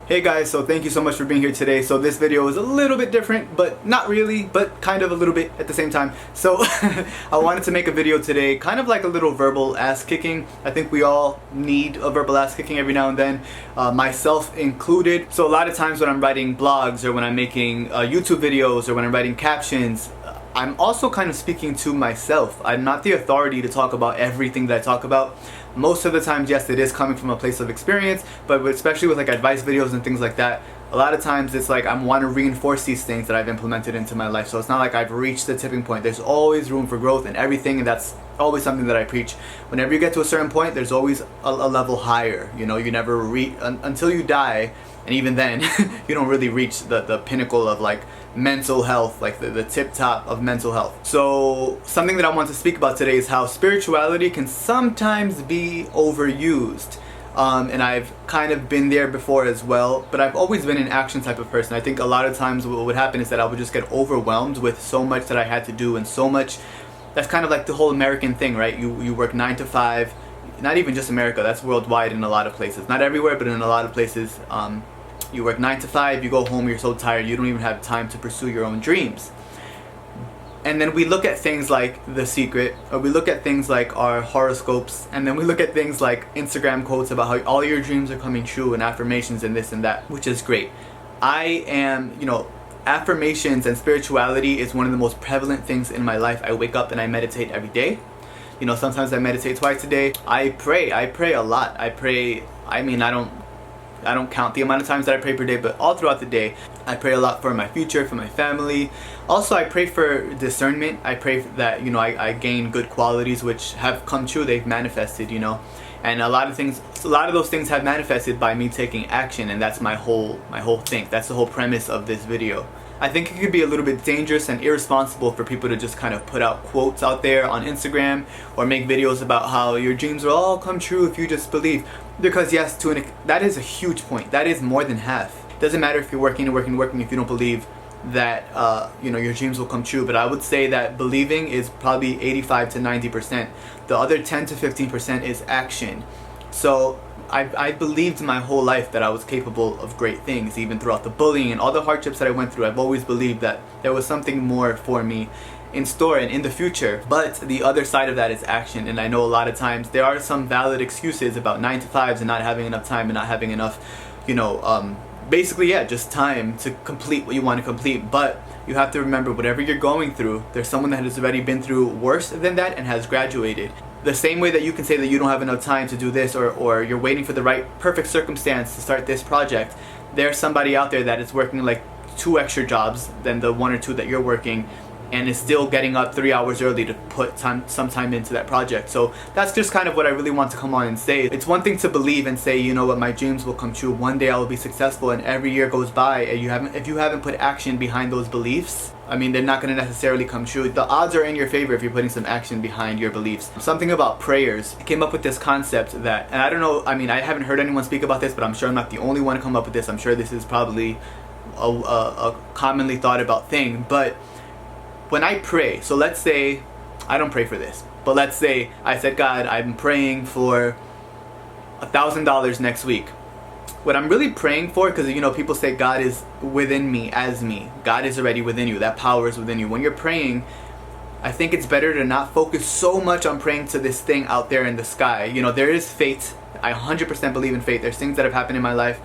Hey guys, so thank you so much for being here today. So this video is a little bit different, but not really, but kind of a little bit at the same time. So I wanted to make a video today, kind of like a little verbal ass kicking. I think we all need a verbal ass kicking every now and then, myself included. So a lot of times when I'm writing blogs or when I'm making YouTube videos or when I'm writing captions, I'm also kind of speaking to myself. I'm not the authority to talk about everything that I talk about. Most of the times, yes, it is coming from a place of experience, but especially with like advice videos and things like that, a lot of times it's like I want to reinforce these things that I've implemented into my life. So it's not like I've reached the tipping point. There's always room for growth in everything, and that's always something that I preach. Whenever you get to a certain point, there's always a level higher. You know, you never until you die, and even then, you don't really reach the pinnacle of like mental health, like the tip top of mental health. So something that I want to speak about today is how spirituality can sometimes be overused. And I've kind of been there before as well, but I've always been an action type of person. I think a lot of times what would happen is that I would just get overwhelmed with so much that I had to do, and so much. That's kind of like the whole American thing, right? You work 9 to 5, not even just America, that's worldwide in a lot of places. Not everywhere, but in a lot of places. You work 9 to 5, you go home, you're so tired, you don't even have time to pursue your own dreams. And then we look at things like The Secret, or we look at things like our horoscopes, and then we look at things like Instagram quotes about how all your dreams are coming true and affirmations and this and that, which is great. Affirmations and spirituality is one of the most prevalent things in my life. I wake up and I meditate every day. You know, sometimes I meditate twice a day. I pray a lot. I don't count the amount of times that I pray per day, but all throughout the day, I pray a lot for my future, for my family. Also, I pray for discernment. I pray that, you know, I gain good qualities which have come true. They've manifested, you know. And a lot of those things have manifested by me taking action, and that's my whole thing. That's the whole premise of this video. I think it could be a little bit dangerous and irresponsible for people to just kind of put out quotes out there on Instagram or make videos about how your dreams will all come true if you just believe. Because yes, that is a huge point. That is more than half. It doesn't matter if you're working if you don't believe that your dreams will come true. But I would say that believing is probably 85 to 90%. The other 10 to 15% is action. So I believed my whole life that I was capable of great things, even throughout the bullying and all the hardships that I went through. I've always believed that there was something more for me in store and in the future. But the other side of that is action, and I know a lot of times there are some valid excuses about 9 to 5s and not having enough time and not having enough, basically, yeah, just time to complete what you want to complete. But you have to remember, whatever you're going through, there's someone that has already been through worse than that and has graduated. The same way that you can say that you don't have enough time to do this, or you're waiting for the right perfect circumstance to start this project, there's somebody out there that is working like 2 extra jobs than the 1 or 2 that you're working, and is still getting up 3 hours early to put some time into that project. So that's just kind of what I really want to come on and say. It's one thing to believe and say, you know what, my dreams will come true. One day I will be successful, and every year goes by and if you haven't put action behind those beliefs, I mean, they're not going to necessarily come true. The odds are in your favor if you're putting some action behind your beliefs. Something about prayers. I came up with this concept that, and I don't know, I mean, I haven't heard anyone speak about this, but I'm sure I'm not the only one to come up with this. I'm sure this is probably a commonly thought about thing. But when I pray, so let's say, I don't pray for this, but let's say I said, God, I'm praying for $1,000 next week. What I'm really praying for, because people say God is within me as me. God is already within you. That power is within you. When you're praying, I think it's better to not focus so much on praying to this thing out there in the sky. There is fate. I 100% believe in fate. There's things that have happened in my life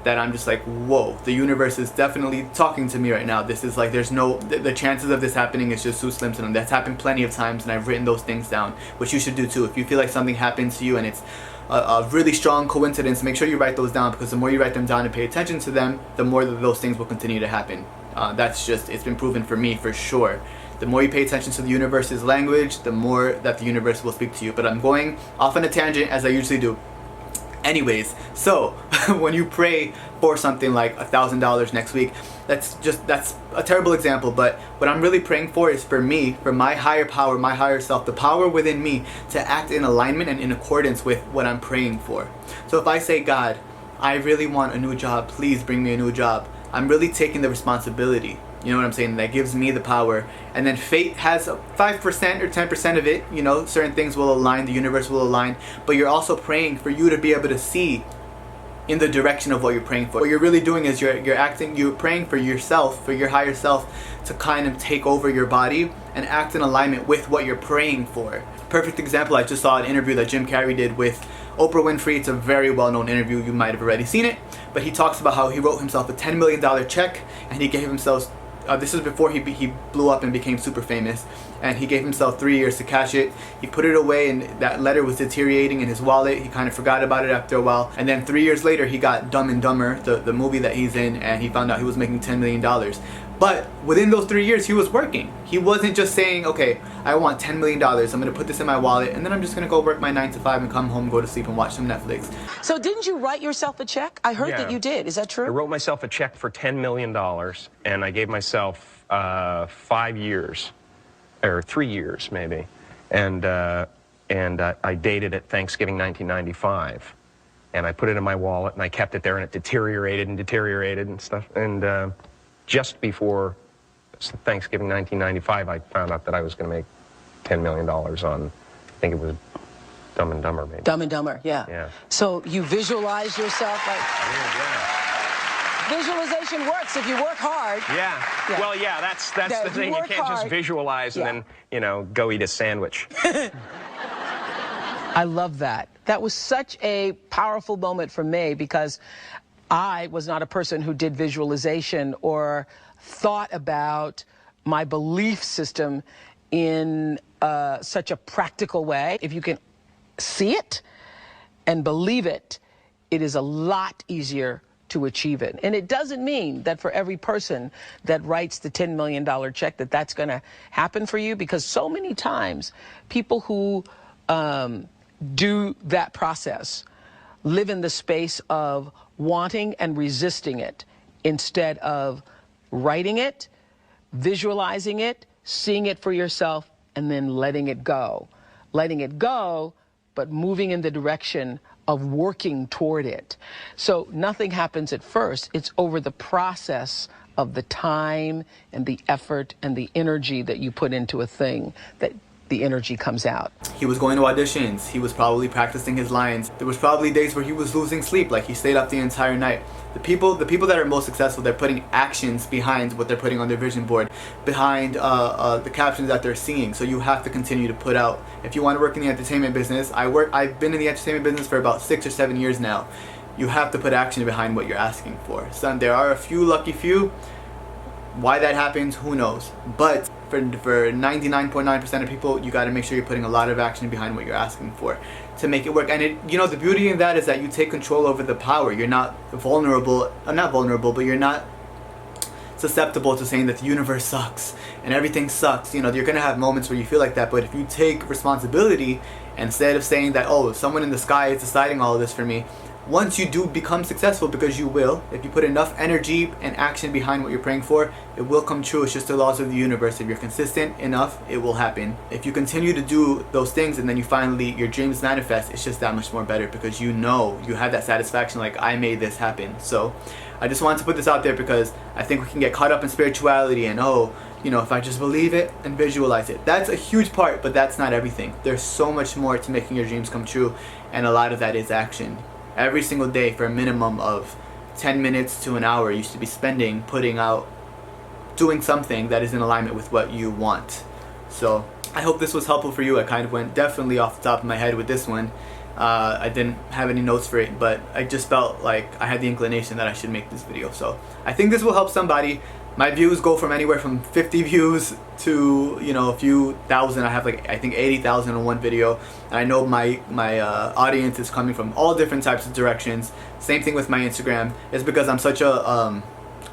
that I'm just like, whoa, the universe is definitely talking to me right now. This is like, there's no, the chances of this happening is just so slim to them. That's happened plenty of times, and I've written those things down, which you should do too. If you feel like something happens to you and it's a really strong coincidence, make sure you write those down, because the more you write them down and pay attention to them, the more that those things will continue to happen. It's been proven for me for sure. The more you pay attention to the universe's language, the more that the universe will speak to you. But I'm going off on a tangent, as I usually do. Anyways, so when you pray for something like $1,000 next week, that's a terrible example, but what I'm really praying for is for me, for my higher power, my higher self, the power within me to act in alignment and in accordance with what I'm praying for. So if I say, God, I really want a new job, please bring me a new job, I'm really taking the responsibility. You know what I'm saying? That gives me the power. And then fate has 5% or 10% of it. Certain things will align, the universe will align. But you're also praying for you to be able to see in the direction of what you're praying for. What you're really doing is you're praying for yourself, for your higher self, to kind of take over your body and act in alignment with what you're praying for. Perfect example, I just saw an interview that Jim Carrey did with Oprah Winfrey. It's a very well-known interview, you might have already seen it, but he talks about how he wrote himself a $10 million check, and he gave himself, this is before he blew up and became super famous, and he gave himself 3 years to cash it. He put it away, and that letter was deteriorating in his wallet. He kind of forgot about it after a while, and then 3 years later he got Dumb and Dumber, the movie that he's in, and he found out he was making $10 million. But within those 3 years he was working. He wasn't just saying, okay, I want $10 million, I'm gonna put this in my wallet, and then I'm just gonna go work my 9 to 5 and come home, go to sleep, and watch some Netflix. So didn't you write yourself a check? I heard that you did. Is that true? I wrote myself a check for $10 million, and I gave myself 5 years, or 3 years maybe, and I dated it Thanksgiving 1995, and I put it in my wallet, and I kept it there, and it deteriorated and stuff, and just before Thanksgiving 1995, I found out that I was going to make $10 million on, I think it was Dumb and Dumber, maybe. Dumb and Dumber, yeah. Yeah. So you visualize yourself like... Visualization works if you work hard. Yeah. Well, yeah, that's the thing. You can't just visualize and then, you know, go eat a sandwich. I love that. That was such a powerful moment for me because I was not a person who did visualization or thought about my belief system in such a practical way. If you can see it and believe it, it is a lot easier to achieve it. And it doesn't mean that for every person that writes the $10 million check that that's going to happen for you, because so many times people who do that process live in the space of wanting and resisting it instead of writing it, visualizing it, seeing it for yourself, and then letting it go. Letting it go, but moving in the direction of working toward it. So nothing happens at first. It's over the process of the time and the effort and the energy that you put into a thing that the energy comes out. He was going to auditions. He was probably practicing his lines. There was probably days where he was losing sleep, like he stayed up the entire night. The people that are most successful, they're putting actions behind what they're putting on their vision board, behind the captions that they're seeing. So you have to continue to put out. If you want to work in the entertainment business, I've been in the entertainment business for about 6 or 7 years now. You have to put action behind what you're asking for. So there are a few lucky few. Why that happens, who knows? But for 99.9% of people, you got to make sure you're putting a lot of action behind what you're asking for to make it work. And you know, the beauty in that is that you take control over the power. You're not vulnerable, but you're not susceptible to saying that the universe sucks and everything sucks. You know, you're gonna have moments where you feel like that, but if you take responsibility, instead of saying that, oh, someone in the sky is deciding all of this for me, once you do become successful, because you will, if you put enough energy and action behind what you're praying for, it will come true. It's just the laws of the universe. If you're consistent enough, it will happen. If you continue to do those things and then you finally, your dreams manifest, it's just that much more better, because you know, you have that satisfaction like, I made this happen. So I just wanted to put this out there because I think we can get caught up in spirituality and, oh, you know, if I just believe it and visualize it. That's a huge part, but that's not everything. There's so much more to making your dreams come true, and a lot of that is action. Every single day, for a minimum of 10 minutes to an hour, you should be spending putting out, doing something that is in alignment with what you want. So I hope this was helpful for you. I kind of went definitely off the top of my head with this one. I didn't have any notes for it, but I just felt like I had the inclination that I should make this video. So I think this will help somebody. My views go from anywhere from 50 views to, you know, a few thousand. I have like, I think 80,000 on one video. And I know my audience is coming from all different types of directions. Same thing with my Instagram. It's because I'm such a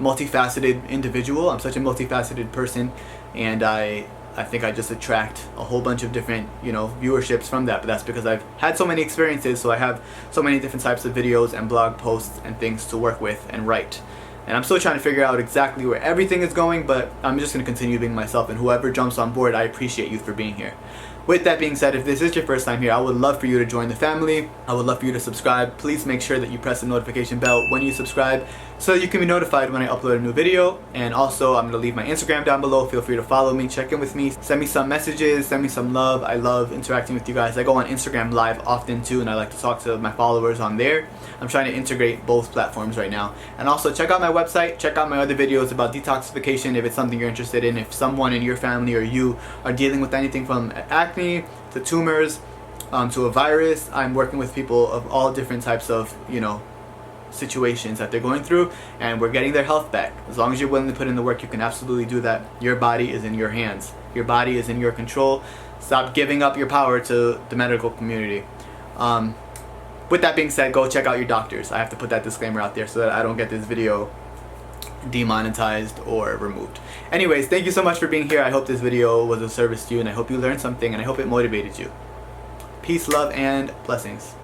multifaceted individual. I'm such a multifaceted person. And I think I just attract a whole bunch of different, you know, viewerships from that. But that's because I've had so many experiences. So I have so many different types of videos and blog posts and things to work with and write. And I'm still trying to figure out exactly where everything is going, but I'm just going to continue being myself, and whoever jumps on board, I appreciate you for being here. With that being said, if this is your first time here, I would love for you to join the family. I would love for you to subscribe. Please make sure that you press the notification bell when you subscribe, so you can be notified when I upload a new video. And also, I'm going to leave my Instagram down below. Feel free to follow me, check in with me, send me some messages, send me some love. I love interacting with you guys. I go on Instagram live often too, and I like to talk to my followers on there. I'm trying to integrate both platforms right now. And also, check out my website, check out my other videos about detoxification if it's something you're interested in. If someone in your family or you are dealing with anything from acne to tumors to a virus, I'm working with people of all different types of, you know, situations that they're going through, and we're getting their health back. As long as you're willing to put in the work, you can absolutely do that. Your body is in your hands. Your body is in your control. Stop giving up your power to the medical community. With that being said, go check out your doctors. I have to put that disclaimer out there so that I don't get this video demonetized or removed. Anyways, thank you so much for being here. I hope this video was of service to you, and I hope you learned something, and I hope it motivated you. Peace, love, and blessings.